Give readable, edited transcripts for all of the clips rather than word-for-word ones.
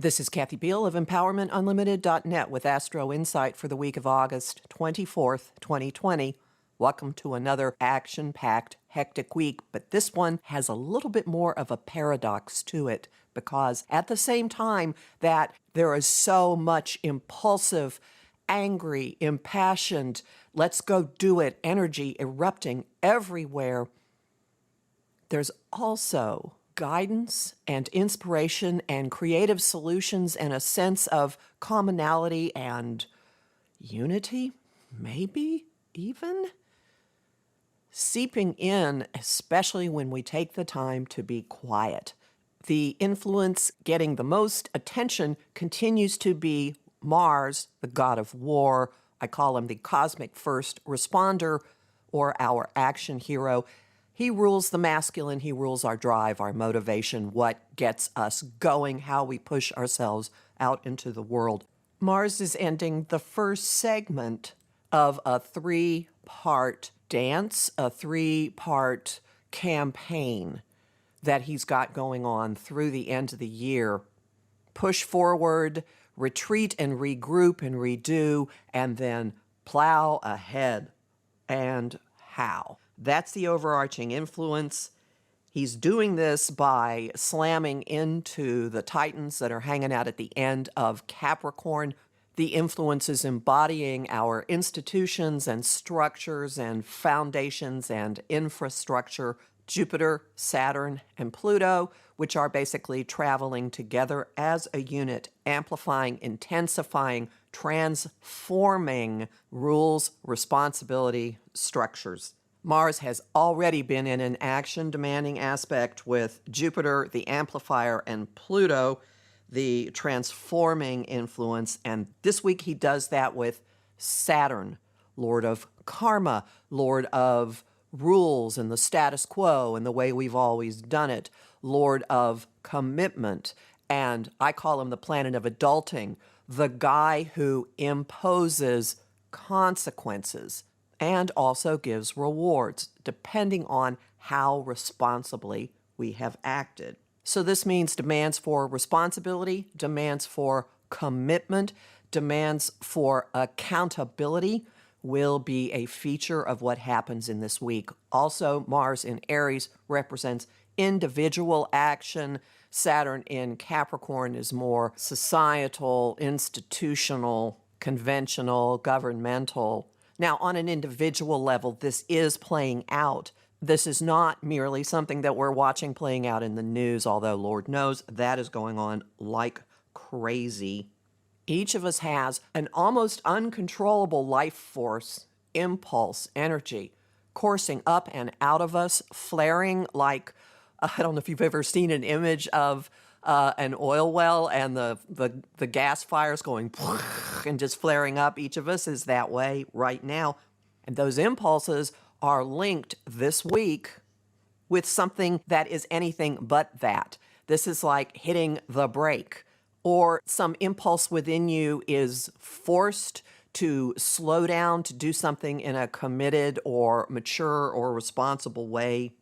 This is Kathy Beal of EmpowermentUnlimited.net with Astro-Insight for the week of August 24th, 2020. Welcome to another action-packed, hectic week, but this one has a little bit more of a paradox to it because at the same time that there is so much impulsive, angry, impassioned, let's go do it energy erupting everywhere, there's also guidance and inspiration and creative solutions and a sense of commonality and unity, maybe even seeping in, especially when we take the time to be quiet. The influence getting the most attention continues to be Mars, the god of war. I call him the cosmic first responder or our action hero. He rules the masculine, he rules our drive, our motivation, what gets us going, how we push ourselves out into the world. Mars is ending the first segment of a three-part dance, a three-part campaign that he's got going on through the end of the year. Push forward, retreat and regroup and redo, and then plow ahead. And how? That's the overarching influence. He's doing this by slamming into the Titans that are hanging out at the end of Capricorn. The influence is embodying our institutions and structures and foundations and infrastructure. Jupiter, Saturn, and Pluto, which are basically traveling together as a unit, amplifying, intensifying, transforming rules, responsibility, structures. Mars has already been in an action-demanding aspect with Jupiter, the amplifier, and Pluto, the transforming influence. And this week he does that with Saturn, Lord of Karma, Lord of rules and the status quo and the way we've always done it, Lord of commitment. And I call him the planet of adulting, the guy who imposes consequences and also gives rewards, depending on how responsibly we have acted. So this means demands for responsibility, demands for commitment, demands for accountability will be a feature of what happens in this week. Also, Mars in Aries represents individual action. Saturn in Capricorn is more societal, institutional, conventional, governmental. Now, on an individual level, this is playing out. This is not merely something that we're watching playing out in the news, although Lord knows that is going on like crazy. Each of us has an almost uncontrollable life force, impulse, energy, coursing up and out of us, flaring like, I don't know if you've ever seen an image of an oil well and the gas fires going and just flaring up. Each of us is that way right now. And those impulses are linked this week with something that is anything but that. This is like hitting the brake, or some impulse within you is forced to slow down, to do something in a committed or mature or responsible way.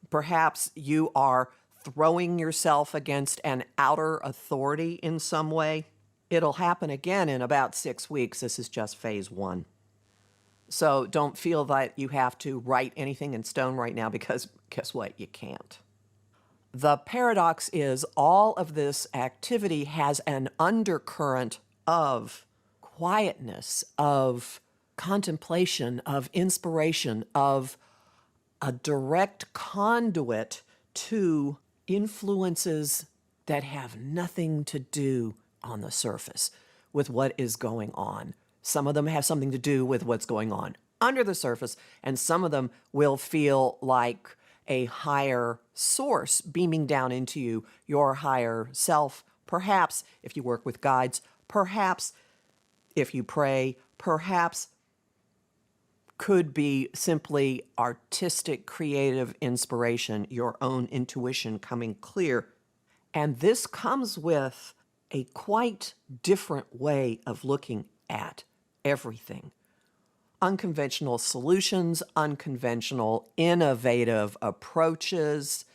Perhaps you are throwing yourself against an outer authority in some way. It'll happen again in about 6 weeks. This is just phase one. So don't feel that you have to write anything in stone right now, because guess what? You can't. The paradox is all of this activity has an undercurrent of quietness, of contemplation, of inspiration, of a direct conduit to influences that have nothing to do on the surface with what is going on. Some of them have something to do with what's going on under the surface, and some of them will feel like a higher source beaming down into you, your higher self. Perhaps if you work with guides, perhaps if you pray, perhaps could be simply artistic, creative inspiration, your own intuition coming clear. And this comes with a quite different way of looking at everything. Unconventional solutions, unconventional, innovative approaches,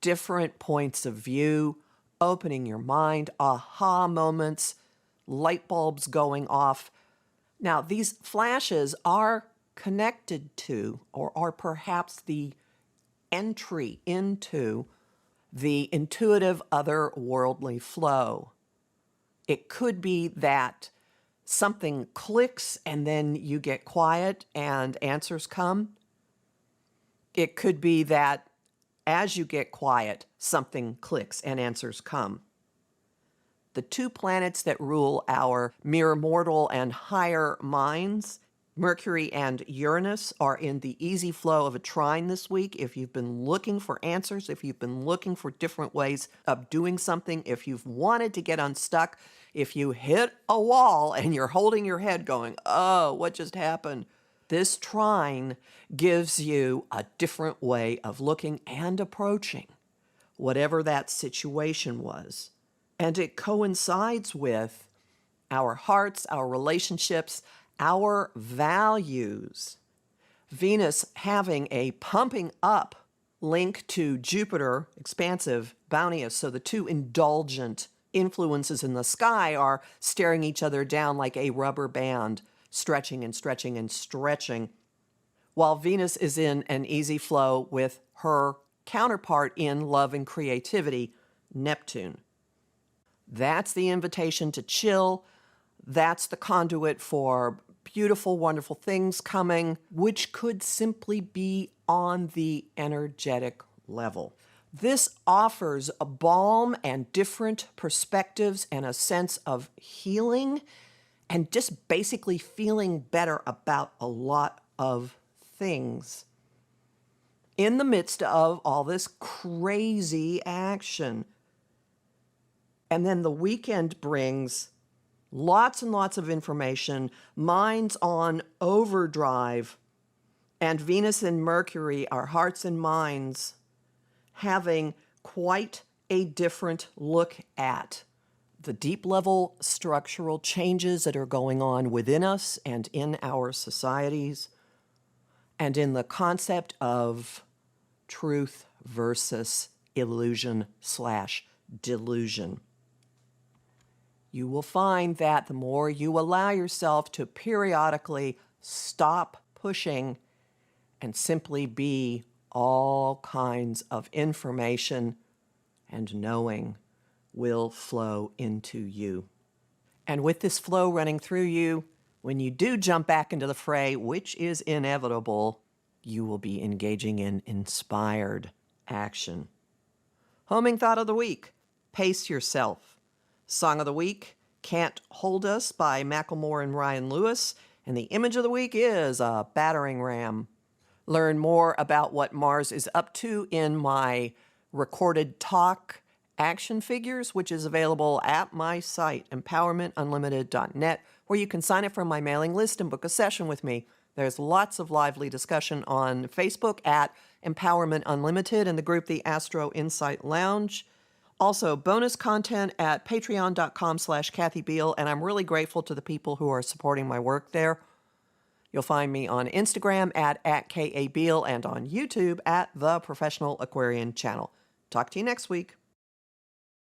different points of view, opening your mind, aha moments, light bulbs going off. Now, these flashes are connected to, or are perhaps the entry into, the intuitive otherworldly flow. It could be that something clicks and then you get quiet and answers come. It could be that as you get quiet, something clicks and answers come. The two planets that rule our mere mortal and higher minds, Mercury and Uranus, are in the easy flow of a trine this week. If you've been looking for answers, if you've been looking for different ways of doing something, if you've wanted to get unstuck, if you hit a wall and you're holding your head going, oh, what just happened? This trine gives you a different way of looking and approaching whatever that situation was. And it coincides with our hearts, our relationships, our values. Venus having a pumping up link to Jupiter, expansive, bounteous. So the two indulgent influences in the sky are staring each other down like a rubber band, stretching and stretching and stretching, while Venus is in an easy flow with her counterpart in love and creativity, Neptune. That's the invitation to chill. That's the conduit for beautiful, wonderful things coming, which could simply be on the energetic level. This offers a balm and different perspectives and a sense of healing and just basically feeling better about a lot of things in the midst of all this crazy action. And then the weekend brings lots and lots of information, minds on overdrive, and Venus and Mercury, our hearts and minds, having quite a different look at the deep level structural changes that are going on within us and in our societies, and in the concept of truth versus illusion/delusion. You will find that the more you allow yourself to periodically stop pushing and simply be all kinds of information and knowing will flow into you. And with this flow running through you, when you do jump back into the fray, which is inevitable, you will be engaging in inspired action. Homing thought of the week: pace yourself. Song of the week, Can't Hold Us by Macklemore and Ryan Lewis. And the image of the week is a battering ram. Learn more about what Mars is up to in my recorded talk action figures, which is available at my site, empowermentunlimited.net, where you can sign up for my mailing list and book a session with me. There's lots of lively discussion on Facebook at Empowerment Unlimited and the group The Astro-Insight Lounge. Also, bonus content at patreon.com/Kathy Beal, and I'm really grateful to the people who are supporting my work there. You'll find me on Instagram at @KABeal and on YouTube at The Professional Aquarian Channel. Talk to you next week.